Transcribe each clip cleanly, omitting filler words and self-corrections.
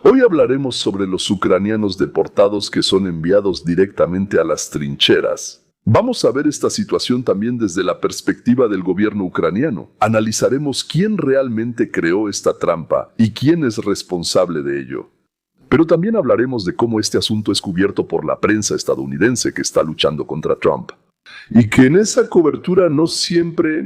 Hoy hablaremos sobre los ucranianos deportados que son enviados directamente a las trincheras. Vamos a ver esta situación también desde la perspectiva del gobierno ucraniano. Analizaremos quién realmente creó esta trampa y quién es responsable de ello. Pero también hablaremos de cómo este asunto es cubierto por la prensa estadounidense que está luchando contra Trump. Y que en esa cobertura no siempre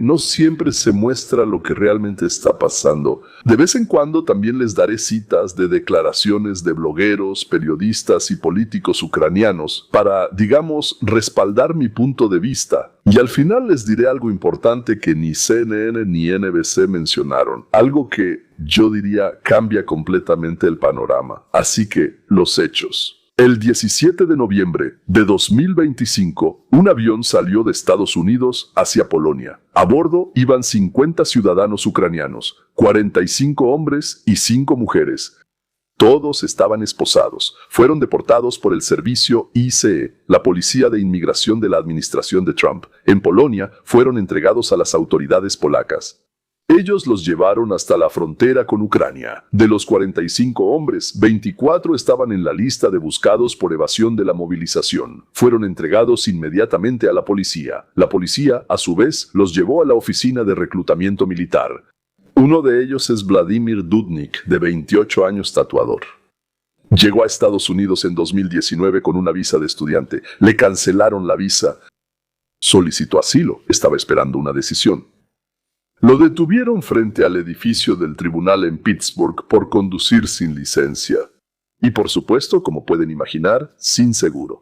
se muestra lo que realmente está pasando. De vez en cuando también les daré citas de declaraciones de blogueros, periodistas y políticos ucranianos para, digamos, respaldar mi punto de vista. Y al final les diré algo importante que ni CNN ni NBC mencionaron. Algo que yo diría cambia completamente el panorama. Así que, los hechos. El 17 de noviembre de 2025, un avión salió de Estados Unidos hacia Polonia. A bordo iban 50 ciudadanos ucranianos, 45 hombres y 5 mujeres. Todos estaban esposados. Fueron deportados por el servicio ICE, la Policía de Inmigración de la administración de Trump. En Polonia, fueron entregados a las autoridades polacas. Ellos los llevaron hasta la frontera con Ucrania. De los 45 hombres, 24 estaban en la lista de buscados por evasión de la movilización. Fueron entregados inmediatamente a la policía. La policía, a su vez, los llevó a la oficina de reclutamiento militar. Uno de ellos es Vladimir Dudnik, de 28 años, tatuador. Llegó a Estados Unidos en 2019 con una visa de estudiante. Le cancelaron la visa. Solicitó asilo. Estaba esperando una decisión. Lo detuvieron frente al edificio del tribunal en Pittsburgh por conducir sin licencia. Y por supuesto, como pueden imaginar, sin seguro.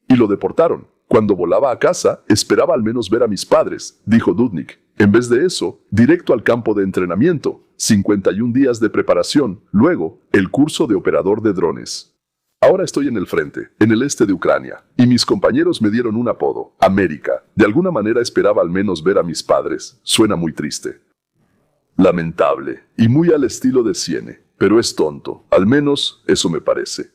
Y lo deportaron. Cuando volaba a casa, esperaba al menos ver a mis padres, dijo Dudnik. En vez de eso, directo al campo de entrenamiento, 51 días de preparación, luego, el curso de operador de drones. Ahora estoy en el frente, en el este de Ucrania, y mis compañeros me dieron un apodo, América. De alguna manera esperaba al menos ver a mis padres. Suena muy triste. Lamentable, y muy al estilo de Siene, pero es tonto. Al menos eso me parece.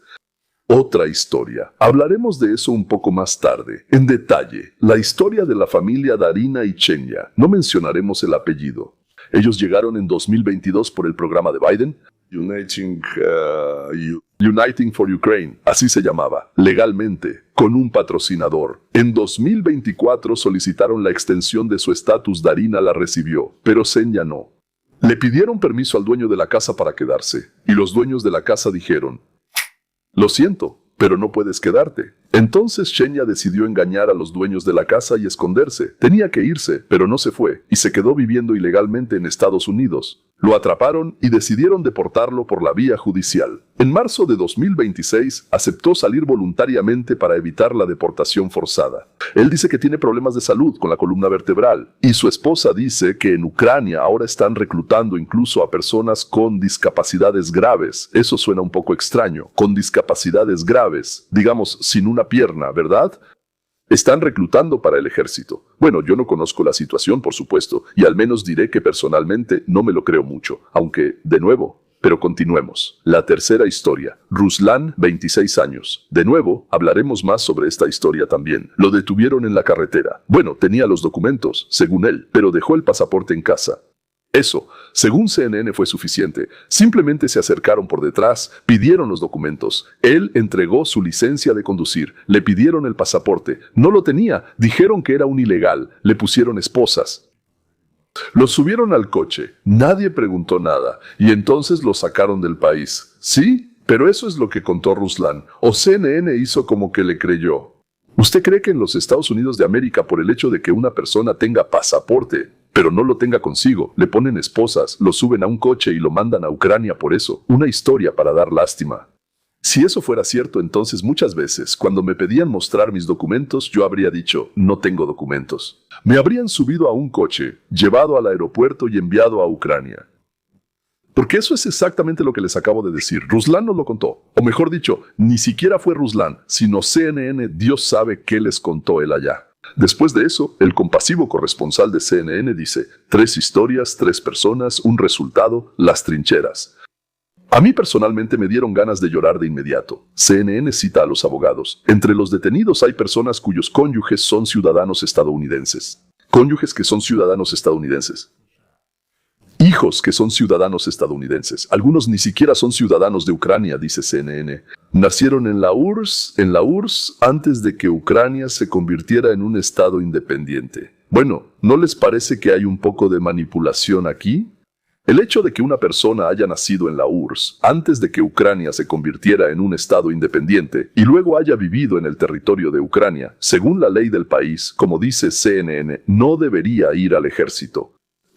Otra historia. Hablaremos de eso un poco más tarde, en detalle. La historia de la familia Darina y Chenya. No mencionaremos el apellido. Ellos llegaron en 2022 por el programa de Biden, Uniting for Ukraine, así se llamaba, legalmente, con un patrocinador. En 2024 solicitaron la extensión de su estatus. Darina la recibió, pero Chenya no. Le pidieron permiso al dueño de la casa para quedarse, y los dueños de la casa dijeron: lo siento, pero no puedes quedarte. Entonces Chenya decidió engañar a los dueños de la casa y esconderse. Tenía que irse, pero no se fue, y se quedó viviendo ilegalmente en Estados Unidos. Lo atraparon y decidieron deportarlo por la vía judicial. En marzo de 2026, aceptó salir voluntariamente para evitar la deportación forzada. Él dice que tiene problemas de salud con la columna vertebral, y su esposa dice que en Ucrania ahora están reclutando incluso a personas con discapacidades graves. Eso suena un poco extraño, con discapacidades graves, digamos, sin una pierna, ¿verdad? Están reclutando para el ejército. Bueno, yo no conozco la situación, por supuesto, y al menos diré que personalmente no me lo creo mucho, aunque, de nuevo, pero continuemos. La tercera historia. Ruslan, 26 años. De nuevo, hablaremos más sobre esta historia también. Lo detuvieron en la carretera. Bueno, tenía los documentos, según él, pero dejó el pasaporte en casa. Eso, según CNN, fue suficiente. Simplemente se acercaron por detrás, pidieron los documentos. Él entregó su licencia de conducir. Le pidieron el pasaporte. No lo tenía. Dijeron que era un ilegal. Le pusieron esposas. Lo subieron al coche. Nadie preguntó nada. Y entonces lo sacaron del país. ¿Sí? Pero eso es lo que contó Ruslan. O CNN hizo como que le creyó. ¿Usted cree que en los Estados Unidos de América, por el hecho de que una persona tenga pasaporte, pero no lo tenga consigo, le ponen esposas, lo suben a un coche y lo mandan a Ucrania por eso? Una historia para dar lástima. Si eso fuera cierto, entonces muchas veces, cuando me pedían mostrar mis documentos, yo habría dicho: no tengo documentos. Me habrían subido a un coche, llevado al aeropuerto y enviado a Ucrania. Porque eso es exactamente lo que les acabo de decir. Ruslan no lo contó. O mejor dicho, ni siquiera fue Ruslan, sino CNN. Dios sabe qué les contó él allá. Después de eso, el compasivo corresponsal de CNN dice: 3 historias, 3 personas, un resultado, las trincheras. A mí personalmente me dieron ganas de llorar de inmediato. CNN cita a los abogados. Entre los detenidos hay personas cuyos cónyuges son ciudadanos estadounidenses. Cónyuges que son ciudadanos estadounidenses. Hijos que son ciudadanos estadounidenses. Algunos ni siquiera son ciudadanos de Ucrania, dice CNN. Nacieron en la URSS antes de que Ucrania se convirtiera en un estado independiente. Bueno, ¿no les parece que hay un poco de manipulación aquí? El hecho de que una persona haya nacido en la URSS antes de que Ucrania se convirtiera en un estado independiente y luego haya vivido en el territorio de Ucrania, según la ley del país, como dice CNN, no debería ir al ejército.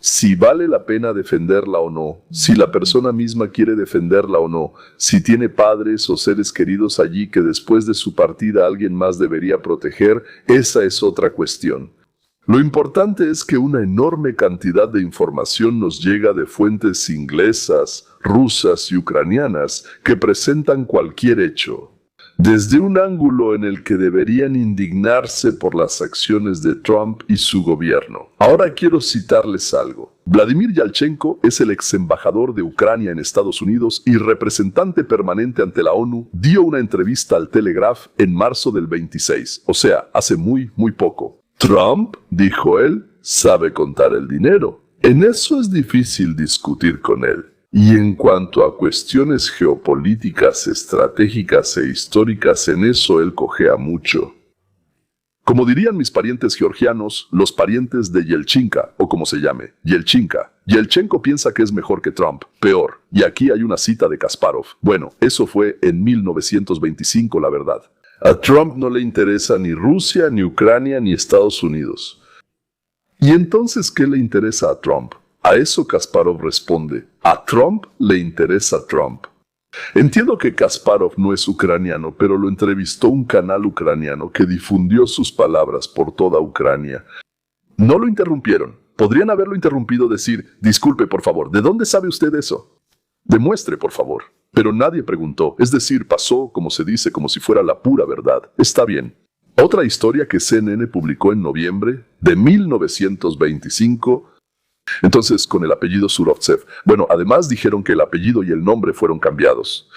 Si vale la pena defenderla o no, si la persona misma quiere defenderla o no, si tiene padres o seres queridos allí que después de su partida alguien más debería proteger, esa es otra cuestión. Lo importante es que una enorme cantidad de información nos llega de fuentes inglesas, rusas y ucranianas que presentan cualquier hecho, desde un ángulo en el que deberían indignarse por las acciones de Trump y su gobierno. Ahora quiero citarles algo. Vladimir Yalchenko es el ex embajador de Ucrania en Estados Unidos y representante permanente ante la ONU. Dio una entrevista al Telegraph en marzo del 26, o sea, hace muy poco. Trump, dijo él, sabe contar el dinero. En eso es difícil discutir con él. Y en cuanto a cuestiones geopolíticas, estratégicas e históricas, en eso él cojea mucho. Como dirían mis parientes georgianos, los parientes de Yelchinka, o como se llame, Yelchinka. Yelchenko piensa que es mejor que Trump, peor. Y aquí hay una cita de Kasparov. Bueno, eso fue en 1925, la verdad. A Trump no le interesa ni Rusia, ni Ucrania, ni Estados Unidos. ¿Y entonces qué le interesa a Trump? A eso Kasparov responde, a Trump le interesa Trump. Entiendo que Kasparov no es ucraniano, pero lo entrevistó un canal ucraniano que difundió sus palabras por toda Ucrania. No lo interrumpieron. Podrían haberlo interrumpido decir, disculpe por favor, ¿de dónde sabe usted eso? Demuestre por favor. Pero nadie preguntó, es decir, pasó, como se dice, como si fuera la pura verdad. Está bien. Otra historia que CNN publicó en noviembre de 1925, entonces con el apellido Surovtsev. Bueno, además dijeron que el apellido y el nombre fueron cambiados.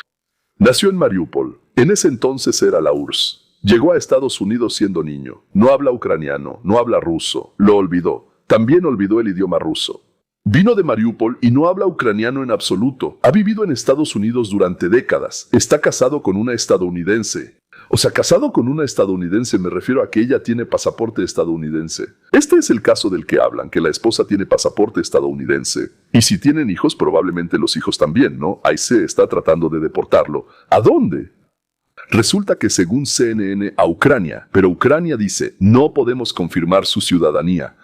Nació en Mariupol. En ese entonces era la URSS. Llegó a Estados Unidos siendo niño. No habla ucraniano, no habla ruso. Lo olvidó. También olvidó el idioma ruso. Vino de Mariupol y no habla ucraniano en absoluto. Ha vivido en Estados Unidos durante décadas. Está casado con una estadounidense. O sea, casado con una estadounidense me refiero a que ella tiene pasaporte estadounidense. Este es el caso del que hablan, que la esposa tiene pasaporte estadounidense. Y si tienen hijos, probablemente los hijos también, ¿no? Ahí se está tratando de deportarlo. ¿A dónde? Resulta que según CNN a Ucrania, pero Ucrania dice, no podemos confirmar su ciudadanía.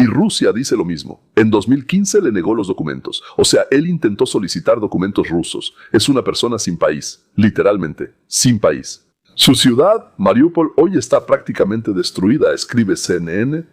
Y Rusia dice lo mismo. En 2015 le negó los documentos. O sea, él intentó solicitar documentos rusos. Es una persona sin país. Literalmente, sin país. Su ciudad, Mariupol, hoy está prácticamente destruida, escribe CNN.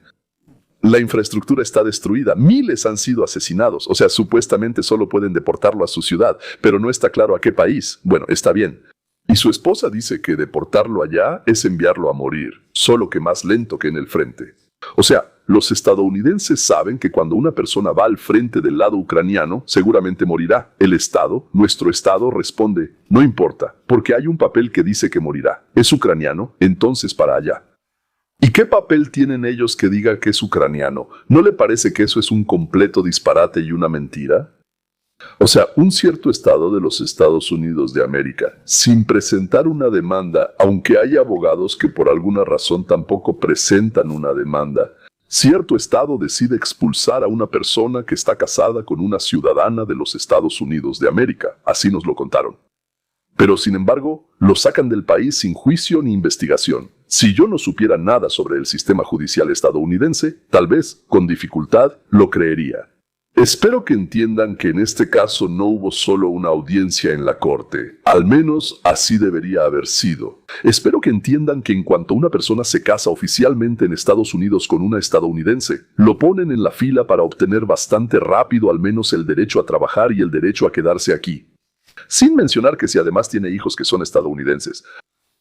La infraestructura está destruida. Miles han sido asesinados. O sea, supuestamente solo pueden deportarlo a su ciudad. Pero no está claro a qué país. Bueno, está bien. Y su esposa dice que deportarlo allá es enviarlo a morir. Solo que más lento que en el frente. O sea, los estadounidenses saben que cuando una persona va al frente del lado ucraniano, seguramente morirá. El Estado, nuestro Estado, responde, no importa, porque hay un papel que dice que morirá. ¿Es ucraniano? Entonces para allá. ¿Y qué papel tienen ellos que diga que es ucraniano? ¿No le parece que eso es un completo disparate y una mentira? O sea, un cierto estado de los Estados Unidos de América, sin presentar una demanda, aunque hay abogados que por alguna razón tampoco presentan una demanda, cierto estado decide expulsar a una persona que está casada con una ciudadana de los Estados Unidos de América, así nos lo contaron. Pero sin embargo, lo sacan del país sin juicio ni investigación. Si yo no supiera nada sobre el sistema judicial estadounidense, tal vez, con dificultad, lo creería. Espero que entiendan que en este caso no hubo solo una audiencia en la corte. Al menos así debería haber sido. Espero que entiendan que en cuanto una persona se casa oficialmente en Estados Unidos con una estadounidense, lo ponen en la fila para obtener bastante rápido al menos el derecho a trabajar y el derecho a quedarse aquí. Sin mencionar que si además tiene hijos que son estadounidenses.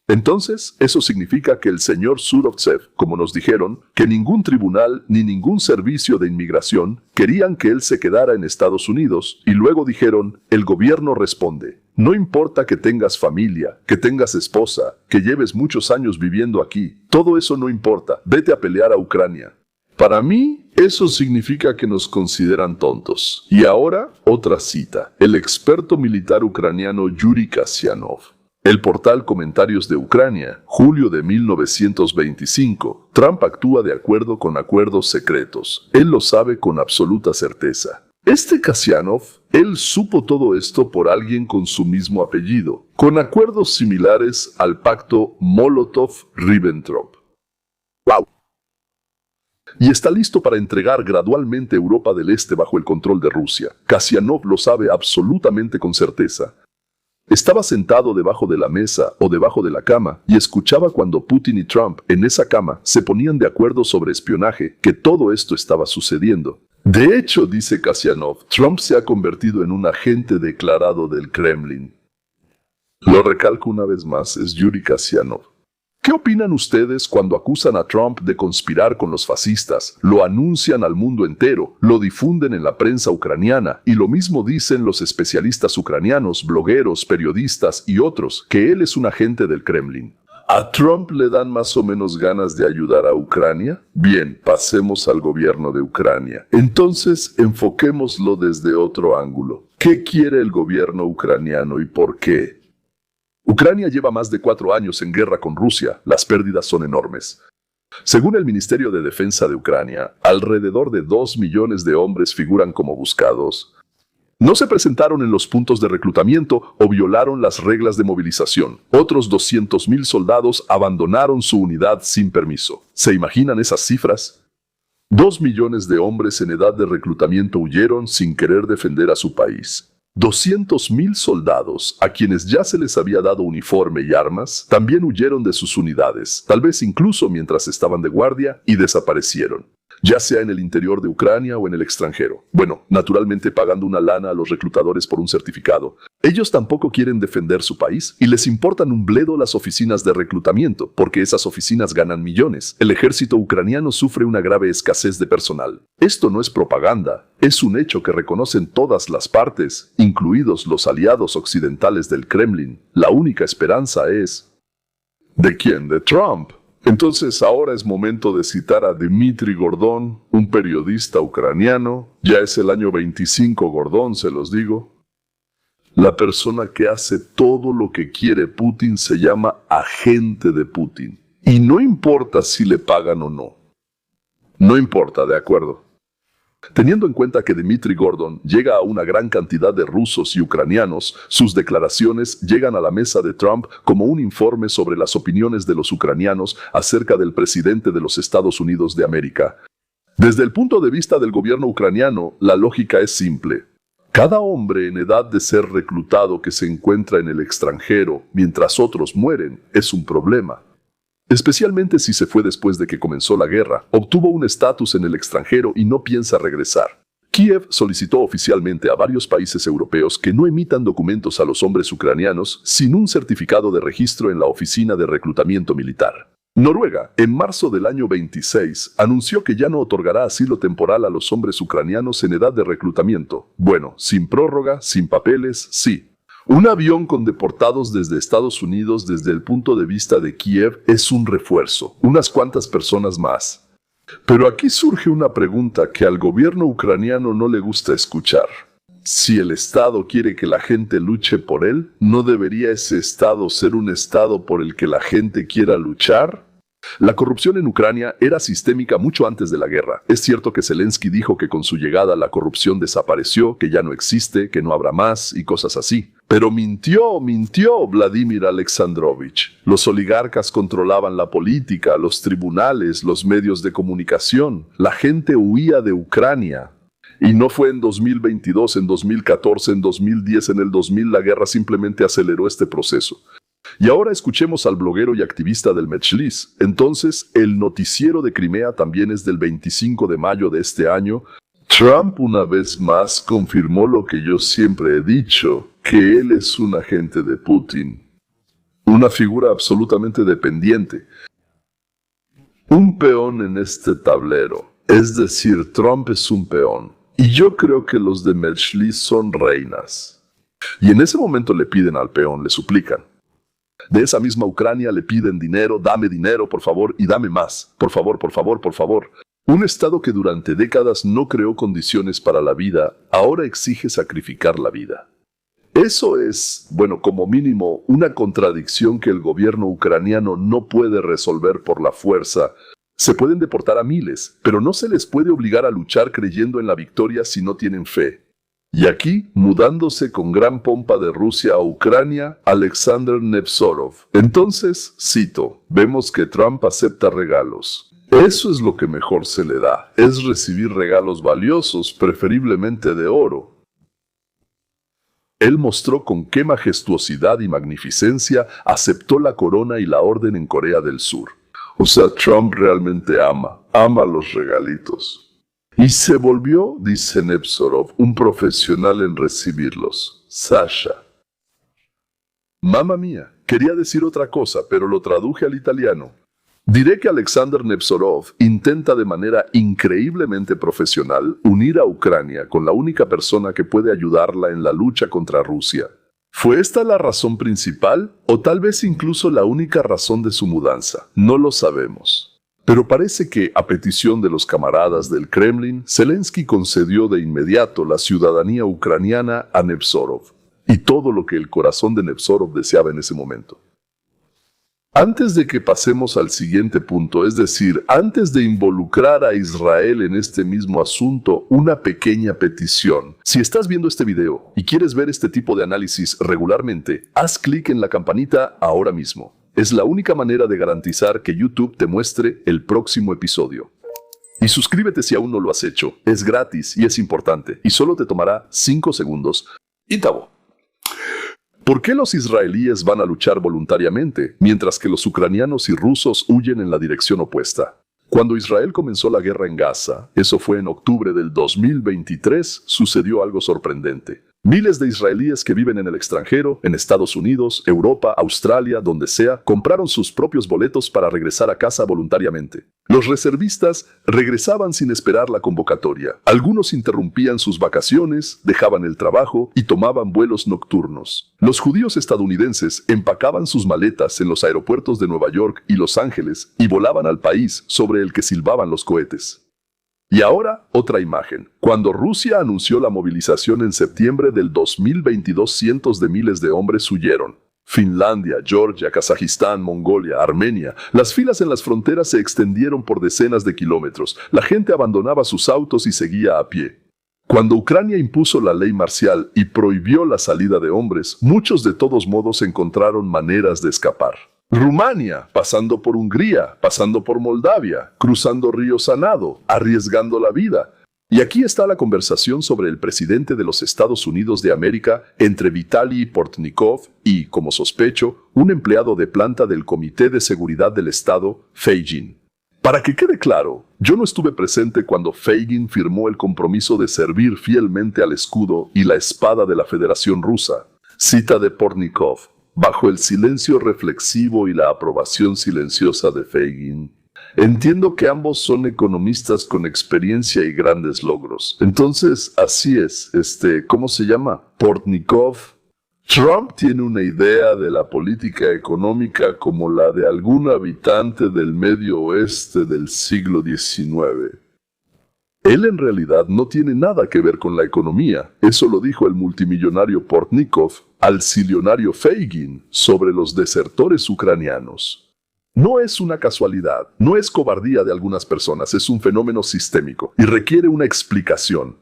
Entonces, eso significa que el señor Surovtsev, como nos dijeron, que ningún tribunal ni ningún servicio de inmigración querían que él se quedara en Estados Unidos, y luego dijeron, el gobierno responde, no importa que tengas familia, que tengas esposa, que lleves muchos años viviendo aquí, todo eso no importa, vete a pelear a Ucrania. Para mí, eso significa que nos consideran tontos. Y ahora, otra cita. El experto militar ucraniano Yuri Kasyanov. El portal Comentarios de Ucrania, julio de 1925. Trump actúa de acuerdo con acuerdos secretos. Él lo sabe con absoluta certeza. Este Kasyanov, él supo todo esto por alguien con su mismo apellido, con acuerdos similares al pacto Molotov-Ribbentrop. ¡Wow! Y está listo para entregar gradualmente Europa del Este bajo el control de Rusia. Kasyanov lo sabe absolutamente con certeza. Estaba sentado debajo de la mesa o debajo de la cama y escuchaba cuando Putin y Trump en esa cama se ponían de acuerdo sobre espionaje, que todo esto estaba sucediendo. De hecho, dice Kasyanov, Trump se ha convertido en un agente declarado del Kremlin. Lo recalco una vez más, es Yuri Kasyanov. ¿Qué opinan ustedes cuando acusan a Trump de conspirar con los fascistas? Lo anuncian al mundo entero, lo difunden en la prensa ucraniana y lo mismo dicen los especialistas ucranianos, blogueros, periodistas y otros, que él es un agente del Kremlin. ¿A Trump le dan más o menos ganas de ayudar a Ucrania? Bien, pasemos al gobierno de Ucrania. Entonces, enfoquémoslo desde otro ángulo. ¿Qué quiere el gobierno ucraniano y por qué? Ucrania lleva más de 4 años en guerra con Rusia. Las pérdidas son enormes. Según el Ministerio de Defensa de Ucrania, alrededor de 2 millones de hombres figuran como buscados. No se presentaron en los puntos de reclutamiento o violaron las reglas de movilización. Otros 200,000 soldados abandonaron su unidad sin permiso. ¿Se imaginan esas cifras? 2 millones de hombres en edad de reclutamiento huyeron sin querer defender a su país. 200,000 soldados, a quienes ya se les había dado uniforme y armas, también huyeron de sus unidades, tal vez incluso mientras estaban de guardia, y desaparecieron, ya sea en el interior de Ucrania o en el extranjero. Bueno, naturalmente pagando una lana a los reclutadores por un certificado. Ellos tampoco quieren defender su país y les importan un bledo las oficinas de reclutamiento, porque esas oficinas ganan millones. El ejército ucraniano sufre una grave escasez de personal. Esto no es propaganda, es un hecho que reconocen todas las partes, incluidos los aliados occidentales del Kremlin. La única esperanza es... ¿de quién? ¿De Trump? Entonces ahora es momento de citar a Dmitry Gordon, un periodista ucraniano. Ya es el año 25 Gordon, se los digo. La persona que hace todo lo que quiere Putin se llama agente de Putin. Y no importa si le pagan o no. No importa, ¿de acuerdo? Teniendo en cuenta que Dmitry Gordon llega a una gran cantidad de rusos y ucranianos, sus declaraciones llegan a la mesa de Trump como un informe sobre las opiniones de los ucranianos acerca del presidente de los Estados Unidos de América. Desde el punto de vista del gobierno ucraniano, la lógica es simple. Cada hombre en edad de ser reclutado que se encuentra en el extranjero mientras otros mueren es un problema. Especialmente si se fue después de que comenzó la guerra, obtuvo un estatus en el extranjero y no piensa regresar. Kiev solicitó oficialmente a varios países europeos que no emitan documentos a los hombres ucranianos sin un certificado de registro en la oficina de reclutamiento militar. Noruega, en marzo del año 26, anunció que ya no otorgará asilo temporal a los hombres ucranianos en edad de reclutamiento. Bueno, sin prórroga, sin papeles, sí. Un avión con deportados desde Estados Unidos desde el punto de vista de Kiev es un refuerzo, unas cuantas personas más. Pero aquí surge una pregunta que al gobierno ucraniano no le gusta escuchar. Si el Estado quiere que la gente luche por él, ¿no debería ese Estado ser un Estado por el que la gente quiera luchar? La corrupción en Ucrania era sistémica mucho antes de la guerra. Es cierto que Zelensky dijo que con su llegada la corrupción desapareció, que ya no existe, que no habrá más y cosas así. Pero mintió Vladimir Alexandrovich. Los oligarcas controlaban la política, los tribunales, los medios de comunicación. La gente huía de Ucrania. Y no fue en 2022, en 2014, en 2010, en el 2000, la guerra simplemente aceleró este proceso. Y ahora escuchemos al bloguero y activista del Medjlis. Entonces, el noticiero de Crimea también es del 25 de mayo de este año. Trump una vez más confirmó lo que yo siempre he dicho, que él es un agente de Putin. Una figura absolutamente dependiente. Un peón en este tablero. Es decir, Trump es un peón. Y yo creo que los de Medjlis son reinas. Y en ese momento le piden al peón, le suplican. De esa misma Ucrania le piden dinero, dame dinero, por favor, y dame más. Por favor, por favor, por favor. Un Estado que durante décadas no creó condiciones para la vida, ahora exige sacrificar la vida. Eso es, bueno, como mínimo, una contradicción que el gobierno ucraniano no puede resolver por la fuerza. Se pueden deportar a miles, pero no se les puede obligar a luchar creyendo en la victoria si no tienen fe. Y aquí, mudándose con gran pompa de Rusia a Ucrania, Alexander Nevzorov. Entonces, cito, vemos que Trump acepta regalos. Eso es lo que mejor se le da, es recibir regalos valiosos, preferiblemente de oro. Él mostró con qué majestuosidad y magnificencia aceptó la corona y la orden en Corea del Sur. O sea, Trump realmente ama los regalitos. Y se volvió, dice Nevzorov, un profesional en recibirlos. Sasha. Mamma mía, quería decir otra cosa, pero lo traduje al italiano. Diré que Alexander Nevzorov intenta de manera increíblemente profesional unir a Ucrania con la única persona que puede ayudarla en la lucha contra Rusia. ¿Fue esta la razón principal o tal vez incluso la única razón de su mudanza? No lo sabemos. Pero parece que, a petición de los camaradas del Kremlin, Zelensky concedió de inmediato la ciudadanía ucraniana a Nevzorov y todo lo que el corazón de Nevzorov deseaba en ese momento. Antes de que pasemos al siguiente punto, es decir, antes de involucrar a Israel en este mismo asunto, una pequeña petición. Si estás viendo este video y quieres ver este tipo de análisis regularmente, haz clic en la campanita ahora mismo. Es la única manera de garantizar que YouTube te muestre el próximo episodio. Y suscríbete si aún no lo has hecho. Es gratis y es importante, y solo te tomará 5 segundos. Ítabo. ¿Por qué los israelíes van a luchar voluntariamente, mientras que los ucranianos y rusos huyen en la dirección opuesta? Cuando Israel comenzó la guerra en Gaza, eso fue en octubre del 2023, sucedió algo sorprendente. Miles de israelíes que viven en el extranjero, en Estados Unidos, Europa, Australia, donde sea, compraron sus propios boletos para regresar a casa voluntariamente. Los reservistas regresaban sin esperar la convocatoria. Algunos interrumpían sus vacaciones, dejaban el trabajo y tomaban vuelos nocturnos. Los judíos estadounidenses empacaban sus maletas en los aeropuertos de Nueva York y Los Ángeles y volaban al país sobre el que silbaban los cohetes. Y ahora, otra imagen. Cuando Rusia anunció la movilización en septiembre del 2022, cientos de miles de hombres huyeron. Finlandia, Georgia, Kazajistán, Mongolia, Armenia. Las filas en las fronteras se extendieron por decenas de kilómetros. La gente abandonaba sus autos y seguía a pie. Cuando Ucrania impuso la ley marcial y prohibió la salida de hombres, muchos de todos modos encontraron maneras de escapar. Rumania, pasando por Hungría, pasando por Moldavia, cruzando río Sanado, arriesgando la vida. Y aquí está la conversación sobre el presidente de los Estados Unidos de América entre Vitaly Portnikov y, como sospecho, un empleado de planta del Comité de Seguridad del Estado, Feigin. Para que quede claro, yo no estuve presente cuando Feigin firmó el compromiso de servir fielmente al escudo y la espada de la Federación Rusa. Cita de Portnikov. Bajo el silencio reflexivo y la aprobación silenciosa de Feigin. Entiendo que ambos son economistas con experiencia y grandes logros. Entonces, así es, ¿cómo se llama? Portnikov. Trump tiene una idea de la política económica como la de algún habitante del Medio Oeste del siglo XIX. Él en realidad no tiene nada que ver con la economía. Eso lo dijo el multimillonario Portnikov al silionario Feigin sobre los desertores ucranianos. No es una casualidad, no es cobardía de algunas personas, es un fenómeno sistémico y requiere una explicación.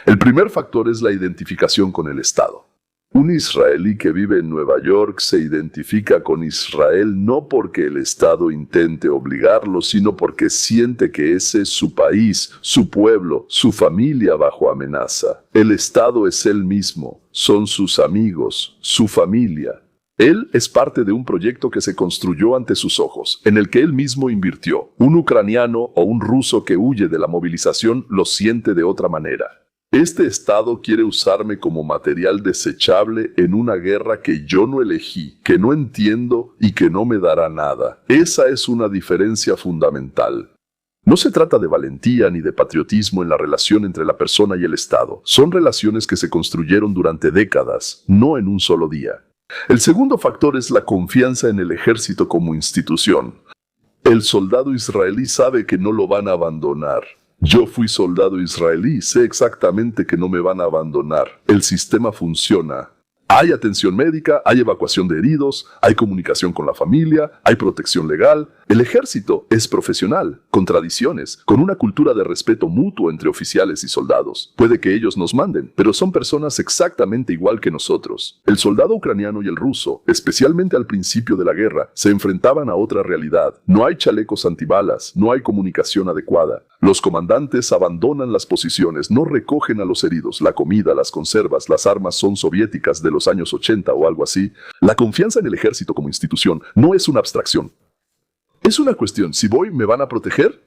El primer factor es la identificación con el Estado. Un israelí que vive en Nueva York se identifica con Israel no porque el Estado intente obligarlo, sino porque siente que ese es su país, su pueblo, su familia bajo amenaza. El Estado es él mismo, son sus amigos, su familia. Él es parte de un proyecto que se construyó ante sus ojos, en el que él mismo invirtió. Un ucraniano o un ruso que huye de la movilización lo siente de otra manera. Este Estado quiere usarme como material desechable en una guerra que yo no elegí, que no entiendo y que no me dará nada. Esa es una diferencia fundamental. No se trata de valentía ni de patriotismo en la relación entre la persona y el Estado. Son relaciones que se construyeron durante décadas, no en un solo día. El segundo factor es la confianza en el ejército como institución. El soldado israelí sabe que no lo van a abandonar. Yo fui soldado israelí, sé exactamente que no me van a abandonar. El sistema funciona. Hay atención médica, hay evacuación de heridos, hay comunicación con la familia, hay protección legal. El ejército es profesional, con tradiciones, con una cultura de respeto mutuo entre oficiales y soldados. Puede que ellos nos manden, pero son personas exactamente igual que nosotros. El soldado ucraniano y el ruso, especialmente al principio de la guerra, se enfrentaban a otra realidad. No hay chalecos antibalas, no hay comunicación adecuada. Los comandantes abandonan las posiciones, no recogen a los heridos. La comida, las conservas, las armas son soviéticas de los años 80 o algo así. La confianza en el ejército como institución no es una abstracción. Es una cuestión, si voy, ¿me van a proteger?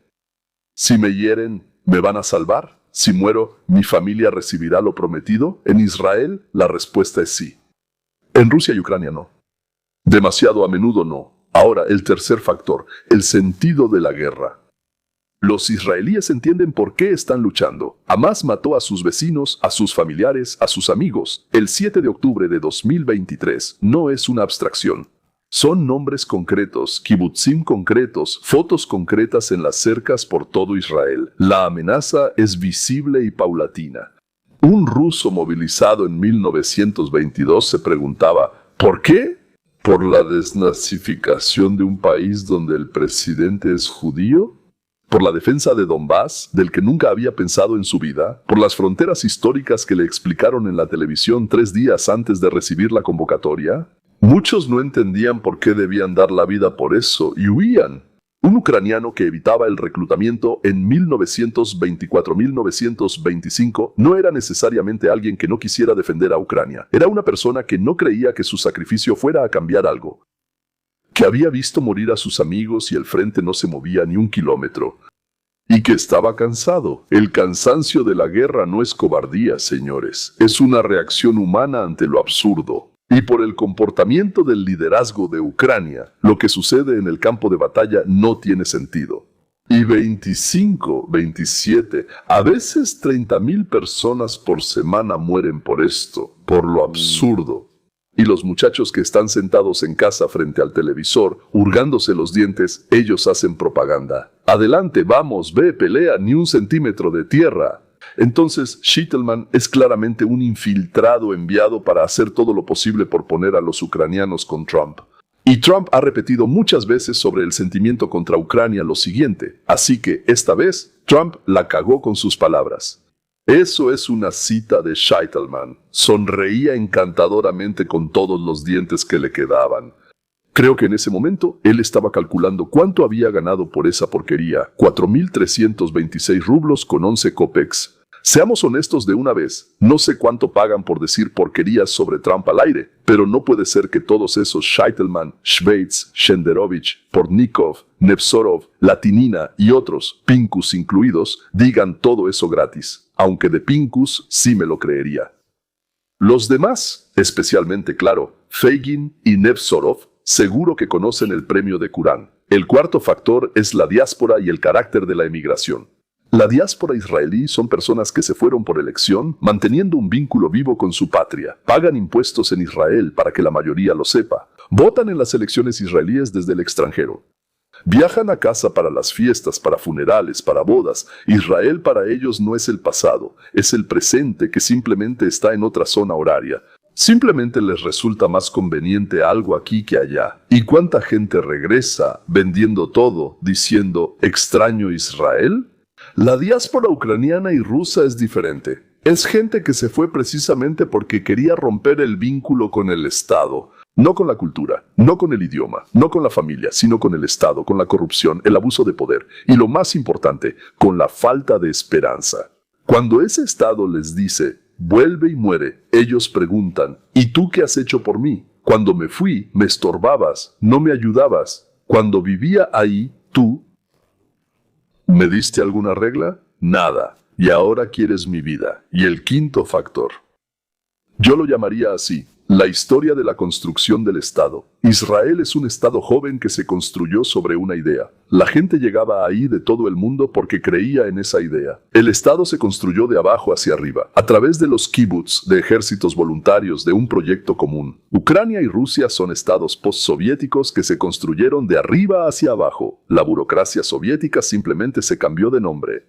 Si me hieren, ¿me van a salvar? Si muero, ¿mi familia recibirá lo prometido? En Israel, la respuesta es sí. En Rusia y Ucrania no. Demasiado a menudo no. Ahora, el tercer factor, el sentido de la guerra. Los israelíes entienden por qué están luchando. Hamás mató a sus vecinos, a sus familiares, a sus amigos. El 7 de octubre de 2023 no es una abstracción. Son nombres concretos, kibutzim concretos, fotos concretas en las cercas por todo Israel. La amenaza es visible y paulatina. Un ruso movilizado en 1922 se preguntaba, ¿por qué? ¿Por la desnazificación de un país donde el presidente es judío? ¿Por la defensa de Donbass, del que nunca había pensado en su vida? ¿Por las fronteras históricas que le explicaron en la televisión 3 días antes de recibir la convocatoria? Muchos no entendían por qué debían dar la vida por eso y huían. Un ucraniano que evitaba el reclutamiento en 1924-1925 no era necesariamente alguien que no quisiera defender a Ucrania. Era una persona que no creía que su sacrificio fuera a cambiar algo. Que había visto morir a sus amigos y el frente no se movía ni un kilómetro. Y que estaba cansado. El cansancio de la guerra no es cobardía, señores. Es una reacción humana ante lo absurdo. Y por el comportamiento del liderazgo de Ucrania, lo que sucede en el campo de batalla no tiene sentido. Y 25, 27, a veces 30,000 personas por semana mueren por esto, por lo absurdo. Y los muchachos que están sentados en casa frente al televisor, hurgándose los dientes, ellos hacen propaganda. Adelante, vamos, ve, pelea, ni un centímetro de tierra. Entonces, Shittelman es claramente un infiltrado enviado para hacer todo lo posible por poner a los ucranianos con Trump. Y Trump ha repetido muchas veces sobre el sentimiento contra Ucrania lo siguiente, así que esta vez Trump la cagó con sus palabras. Eso es una cita de Shittelman. Sonreía encantadoramente con todos los dientes que le quedaban. Creo que en ese momento él estaba calculando cuánto había ganado por esa porquería. 4,326 rublos con 11 kopecks. Seamos honestos de una vez, no sé cuánto pagan por decir porquerías sobre Trump al aire, pero no puede ser que todos esos Shittelman, Schweitz, Shenderovich, Portnikov, Nevzorov, Latinina y otros, Pincus incluidos, digan todo eso gratis, aunque de Pincus sí me lo creería. Los demás, especialmente claro, Feigin y Nevzorov, seguro que conocen el premio de Curán. El cuarto factor es la diáspora y el carácter de la emigración. La diáspora israelí son personas que se fueron por elección, manteniendo un vínculo vivo con su patria. Pagan impuestos en Israel para que la mayoría lo sepa. Votan en las elecciones israelíes desde el extranjero. Viajan a casa para las fiestas, para funerales, para bodas. Israel para ellos no es el pasado, es el presente que simplemente está en otra zona horaria. Simplemente les resulta más conveniente algo aquí que allá. ¿Y cuánta gente regresa vendiendo todo, diciendo «extraño Israel»? La diáspora ucraniana y rusa es diferente. Es gente que se fue precisamente porque quería romper el vínculo con el Estado. No con la cultura, no con el idioma, no con la familia, sino con el Estado, con la corrupción, el abuso de poder y lo más importante, con la falta de esperanza. Cuando ese Estado les dice, vuelve y muere, ellos preguntan, ¿y tú qué has hecho por mí? Cuando me fui, me estorbabas, no me ayudabas. Cuando vivía ahí, tú, ¿me diste alguna regla? Nada. Y ahora quieres mi vida. Y el quinto factor. Yo lo llamaría así. La historia de la construcción del Estado. Israel es un Estado joven que se construyó sobre una idea. La gente llegaba ahí de todo el mundo porque creía en esa idea. El Estado se construyó de abajo hacia arriba, a través de los kibbutz, de ejércitos voluntarios, de un proyecto común. Ucrania y Rusia son estados postsoviéticos que se construyeron de arriba hacia abajo. La burocracia soviética simplemente se cambió de nombre.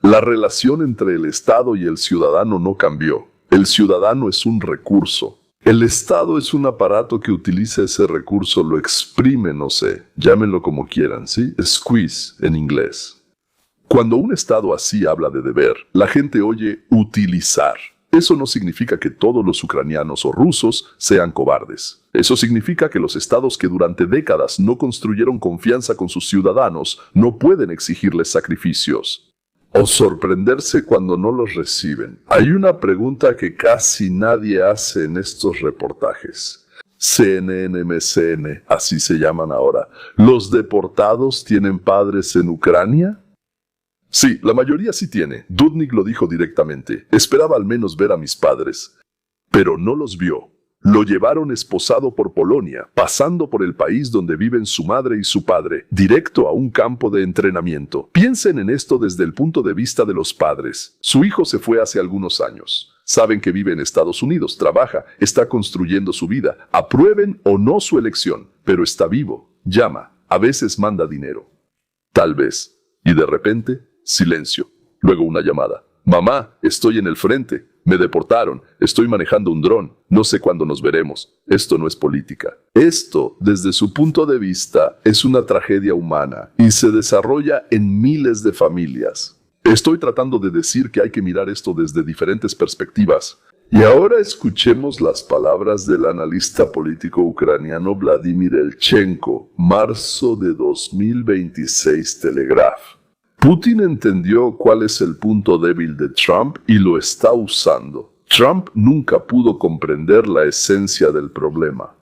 La relación entre el Estado y el ciudadano no cambió. El ciudadano es un recurso. El Estado es un aparato que utiliza ese recurso, lo exprime, no sé, llámenlo como quieran, ¿sí? Squeeze en inglés. Cuando un Estado así habla de deber, la gente oye utilizar. Eso no significa que todos los ucranianos o rusos sean cobardes. Eso significa que los estados que durante décadas no construyeron confianza con sus ciudadanos no pueden exigirles sacrificios o sorprenderse cuando no los reciben. Hay una pregunta que casi nadie hace en estos reportajes. CNN, MSN, así se llaman ahora. ¿Los deportados tienen padres en Ucrania? Sí, la mayoría sí tiene. Dudnik lo dijo directamente. Esperaba al menos ver a mis padres. Pero no los vio. Lo llevaron esposado por Polonia, pasando por el país donde viven su madre y su padre, directo a un campo de entrenamiento. Piensen en esto desde el punto de vista de los padres. Su hijo se fue hace algunos años. Saben que vive en Estados Unidos, trabaja, está construyendo su vida. Aprueben o no su elección, pero está vivo. Llama, a veces manda dinero. Tal vez. Y de repente, silencio. Luego una llamada. Mamá, estoy en el frente. Me deportaron, estoy manejando un dron, no sé cuándo nos veremos. Esto no es política. Esto, desde su punto de vista, es una tragedia humana y se desarrolla en miles de familias. Estoy tratando de decir que hay que mirar esto desde diferentes perspectivas. Y ahora escuchemos las palabras del analista político ucraniano Vladimir Elchenko, marzo de 2026, Telegraph. Putin entendió cuál es el punto débil de Trump y lo está usando. Trump nunca pudo comprender la esencia del problema.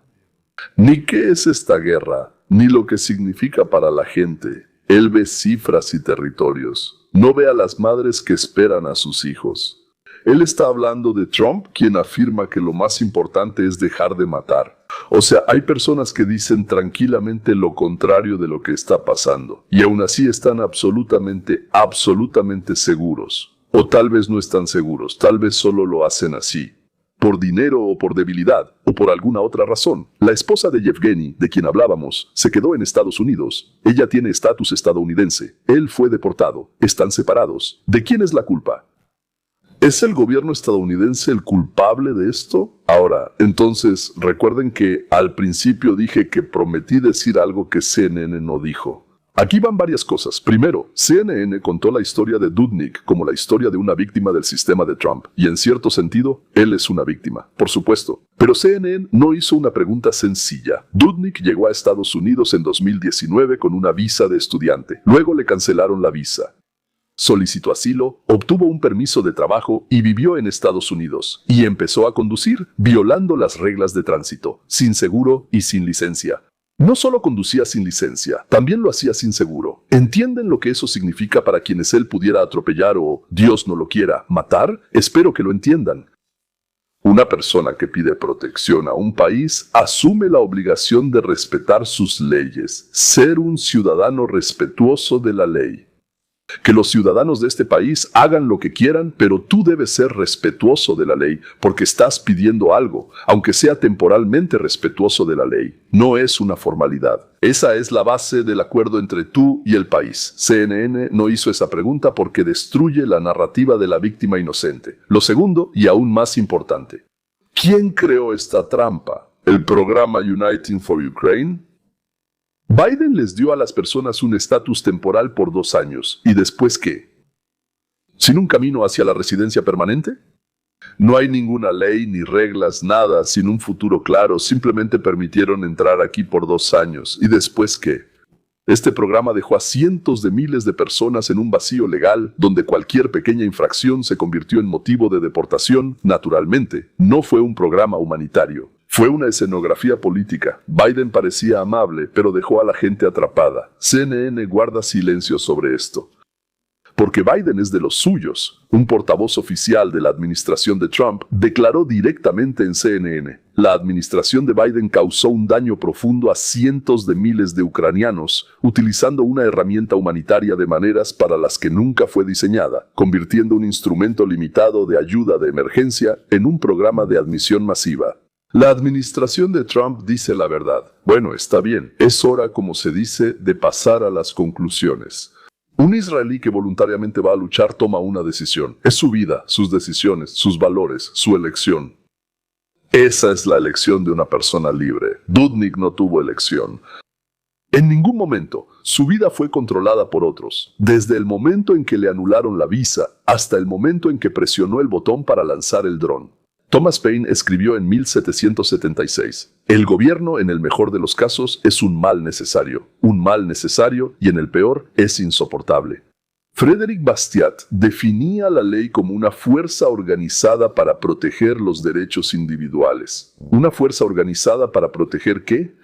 Ni qué es esta guerra, ni lo que significa para la gente. Él ve cifras y territorios. No ve a las madres que esperan a sus hijos. Él está hablando de Trump, quien afirma que lo más importante es dejar de matar. O sea, hay personas que dicen tranquilamente lo contrario de lo que está pasando. Y aún así están absolutamente seguros. O tal vez no están seguros, tal vez solo lo hacen así. Por dinero o por debilidad, o por alguna otra razón. La esposa de Yevgeny, de quien hablábamos, se quedó en Estados Unidos. Ella tiene estatus estadounidense. Él fue deportado. Están separados. ¿De quién es la culpa? ¿Es el gobierno estadounidense el culpable de esto? Ahora, entonces, recuerden que al principio dije que prometí decir algo que CNN no dijo. Aquí van varias cosas. Primero, CNN contó la historia de Dudnik como la historia de una víctima del sistema de Trump. Y en cierto sentido, él es una víctima, por supuesto. Pero CNN no hizo una pregunta sencilla. Dudnik llegó a Estados Unidos en 2019 con una visa de estudiante. Luego le cancelaron la visa. Solicitó asilo, obtuvo un permiso de trabajo y vivió en Estados Unidos. Y empezó a conducir, violando las reglas de tránsito, sin seguro y sin licencia. No solo conducía sin licencia, también lo hacía sin seguro. ¿Entienden lo que eso significa para quienes él pudiera atropellar o, Dios no lo quiera, matar? Espero que lo entiendan. Una persona que pide protección a un país asume la obligación de respetar sus leyes, ser un ciudadano respetuoso de la ley. Que los ciudadanos de este país hagan lo que quieran, pero tú debes ser respetuoso de la ley, porque estás pidiendo algo, aunque sea temporalmente respetuoso de la ley. No es una formalidad. Esa es la base del acuerdo entre tú y el país. CNN no hizo esa pregunta porque destruye la narrativa de la víctima inocente. Lo segundo, y aún más importante, ¿quién creó esta trampa? ¿El programa Uniting for Ukraine? Biden les dio a las personas un estatus temporal por 2 años. ¿Y después qué? ¿Sin un camino hacia la residencia permanente? No hay ninguna ley ni reglas, nada, sin un futuro claro. Simplemente permitieron entrar aquí por 2 años. ¿Y después qué? Este programa dejó a cientos de miles de personas en un vacío legal, donde cualquier pequeña infracción se convirtió en motivo de deportación. Naturalmente, no fue un programa humanitario. Fue una escenografía política. Biden parecía amable, pero dejó a la gente atrapada. CNN guarda silencio sobre esto. porque Biden es de los suyos. Un portavoz oficial de la administración de Trump declaró directamente en CNN: la administración de Biden causó un daño profundo a cientos de miles de ucranianos, utilizando una herramienta humanitaria de maneras para las que nunca fue diseñada, convirtiendo un instrumento limitado de ayuda de emergencia en un programa de admisión masiva. La administración de Trump dice la verdad. Bueno, está bien. Es hora, como se dice, de pasar a las conclusiones. Un israelí que voluntariamente va a luchar toma una decisión. Es su vida, sus decisiones, sus valores, su elección. Esa es la elección de una persona libre. Dudnik no tuvo elección. En ningún momento su vida fue controlada por otros, desde el momento en que le anularon la visa hasta el momento en que presionó el botón para lanzar el dron. Thomas Paine escribió en 1776: el gobierno, en el mejor de los casos, es un mal necesario y en el peor es insoportable. Frédéric Bastiat definía la ley como una fuerza organizada para proteger los derechos individuales. ¿Una fuerza organizada para proteger qué?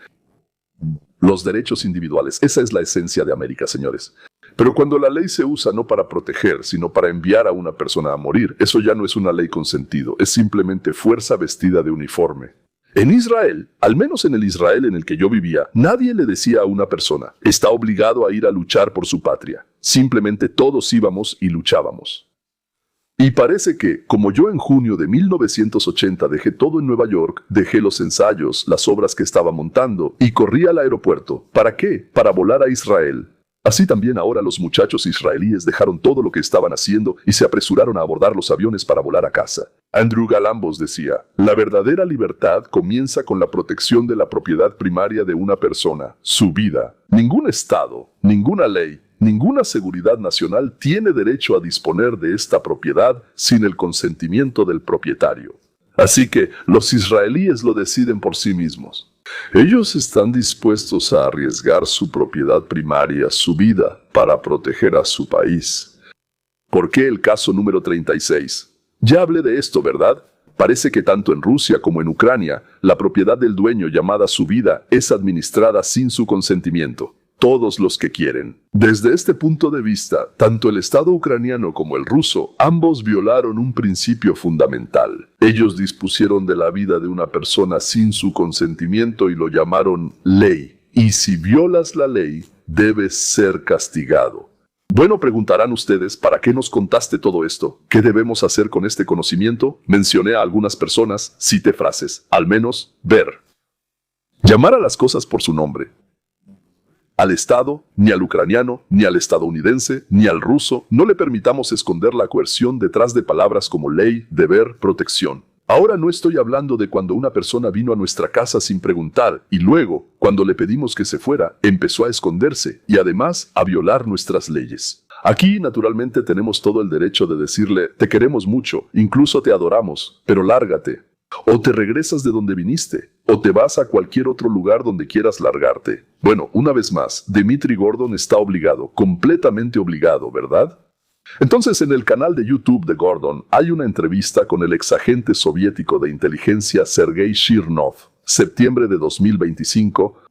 Los derechos individuales. Esa es la esencia de América, señores. Pero cuando la ley se usa no para proteger, sino para enviar a una persona a morir, eso ya no es una ley con sentido, es simplemente fuerza vestida de uniforme. En Israel, al menos en el Israel en el que yo vivía, nadie le decía a una persona: está obligado a ir a luchar por su patria. Simplemente todos íbamos y luchábamos. Y parece que, como yo en junio de 1980 dejé todo en Nueva York, dejé los ensayos, las obras que estaba montando, y corrí al aeropuerto. ¿Para qué? Para volar a Israel. Así también ahora los muchachos israelíes dejaron todo lo que estaban haciendo y se apresuraron a abordar los aviones para volar a casa. Andrew Galambos decía: la verdadera libertad comienza con la protección de la propiedad primaria de una persona, su vida. Ningún Estado, ninguna ley, ninguna seguridad nacional tiene derecho a disponer de esta propiedad sin el consentimiento del propietario. Así que los israelíes lo deciden por sí mismos. Ellos están dispuestos a arriesgar su propiedad primaria, su vida, para proteger a su país. ¿Por qué el caso número 36? Ya hablé de esto, ¿verdad? Parece que tanto en Rusia como en Ucrania, la propiedad del dueño llamada su vida es administrada sin su consentimiento. Todos los que quieren. Desde este punto de vista, tanto el Estado ucraniano como el ruso, ambos violaron un principio fundamental. Ellos dispusieron de la vida de una persona sin su consentimiento y lo llamaron ley. Y si violas la ley, debes ser castigado. Bueno, preguntarán ustedes: ¿para qué nos contaste todo esto? ¿Qué debemos hacer con este conocimiento? Mencioné a algunas personas, cité frases, al menos, ver. Llamar a las cosas por su nombre. Al Estado, ni al ucraniano, ni al estadounidense, ni al ruso, no le permitamos esconder la coerción detrás de palabras como ley, deber, protección. Ahora no estoy hablando de cuando una persona vino a nuestra casa sin preguntar y luego, cuando le pedimos que se fuera, empezó a esconderse y además a violar nuestras leyes. Aquí, naturalmente, tenemos todo el derecho de decirle: te queremos mucho, incluso te adoramos, pero lárgate. O te regresas de donde viniste, o te vas a cualquier otro lugar donde quieras largarte. Bueno, una vez más, Dmitry Gordon está obligado, completamente obligado, ¿verdad? Entonces, en el canal de YouTube de Gordon hay una entrevista con el exagente soviético de inteligencia Sergei Smirnov, septiembre de 2025.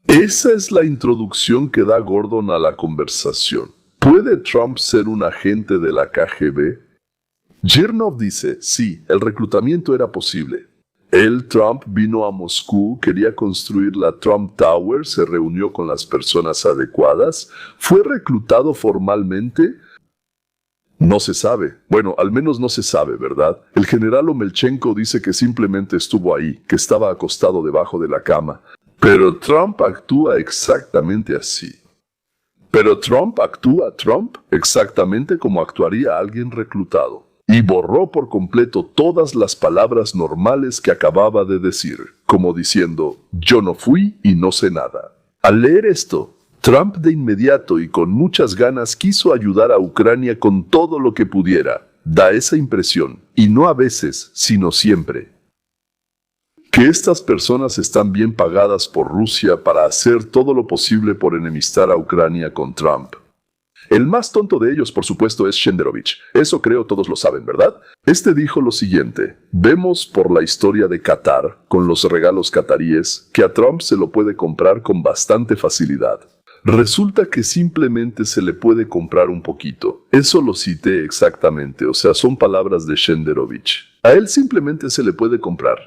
Esa es la introducción que da Gordon a la conversación. ¿Puede Trump ser un agente de la KGB? Smirnov dice: sí, el reclutamiento era posible. Trump, vino a Moscú, quería construir la Trump Tower, se reunió con las personas adecuadas. ¿Fue reclutado formalmente? No se sabe. Bueno, al menos no se sabe, ¿verdad? El general Omelchenko dice que simplemente estuvo ahí, que estaba acostado debajo de la cama. Pero Trump actúa exactamente así. Pero Trump actúa exactamente como actuaría alguien reclutado. Y borró por completo todas las palabras normales que acababa de decir, como diciendo: yo no fui y no sé nada. Al leer esto, Trump de inmediato y con muchas ganas quiso ayudar a Ucrania con todo lo que pudiera. Da esa impresión, y no a veces, sino siempre, que estas personas están bien pagadas por Rusia para hacer todo lo posible por enemistar a Ucrania con Trump. El más tonto de ellos, por supuesto, es Shenderovich. Eso creo todos lo saben, ¿verdad? Este dijo lo siguiente: vemos por la historia de Qatar, con los regalos cataríes, que a Trump se lo puede comprar con bastante facilidad. Resulta que simplemente se le puede comprar un poquito. Eso lo cité exactamente, o sea, son palabras de Shenderovich. A él simplemente se le puede comprar.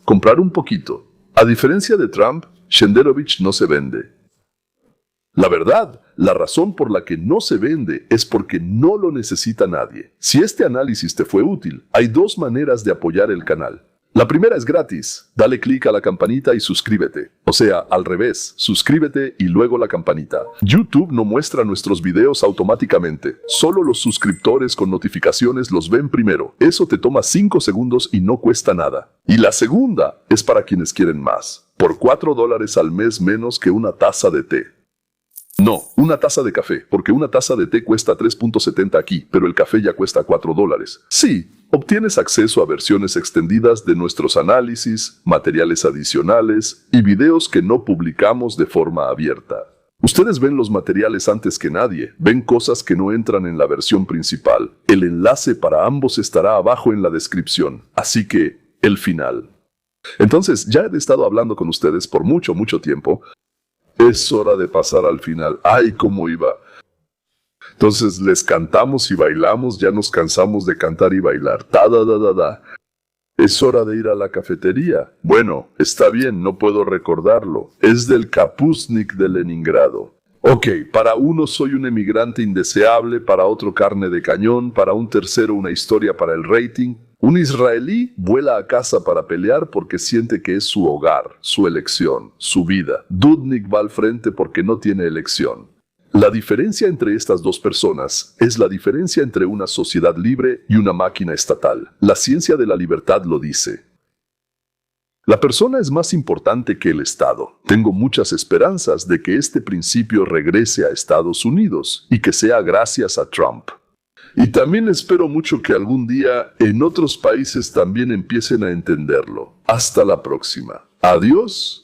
Comprar un poquito. A diferencia de Trump, Shenderovich no se vende. La verdad, la razón por la que no se vende es porque no lo necesita nadie. Si este análisis te fue útil, hay dos maneras de apoyar el canal. La primera es gratis. Dale clic a la campanita y suscríbete. O sea, al revés, suscríbete y luego la campanita. YouTube no muestra nuestros videos automáticamente. Solo los suscriptores con notificaciones los ven primero. Eso te toma 5 segundos y no cuesta nada. Y la segunda es para quienes quieren más. Por $4 al mes menos que una taza de té. No, una taza de café, porque una taza de té cuesta 3.70 aquí, pero el café ya cuesta $4. Sí, obtienes acceso a versiones extendidas de nuestros análisis, materiales adicionales y videos que no publicamos de forma abierta. Ustedes ven los materiales antes que nadie, ven cosas que no entran en la versión principal. El enlace para ambos estará abajo en la descripción, así que, el final. Entonces, ya he estado hablando con ustedes por mucho tiempo. Es hora de pasar al final. ¡Ay, cómo iba! Entonces les cantamos y bailamos, ya nos cansamos de cantar y bailar. Ta da da da da. Es hora de ir a la cafetería. Bueno, está bien, no puedo recordarlo. Es del Kapusnik de Leningrado. Ok, para uno soy un emigrante indeseable, para otro carne de cañón, para un tercero una historia para el rating. Un israelí vuela a casa para pelear porque siente que es su hogar, su elección, su vida. Dudnik va al frente porque no tiene elección. La diferencia entre estas dos personas es la diferencia entre una sociedad libre y una máquina estatal. La ciencia de la libertad lo dice. La persona es más importante que el Estado. Tengo muchas esperanzas de que este principio regrese a Estados Unidos y que sea gracias a Trump. Y también espero mucho que algún día en otros países también empiecen a entenderlo. Hasta la próxima. Adiós.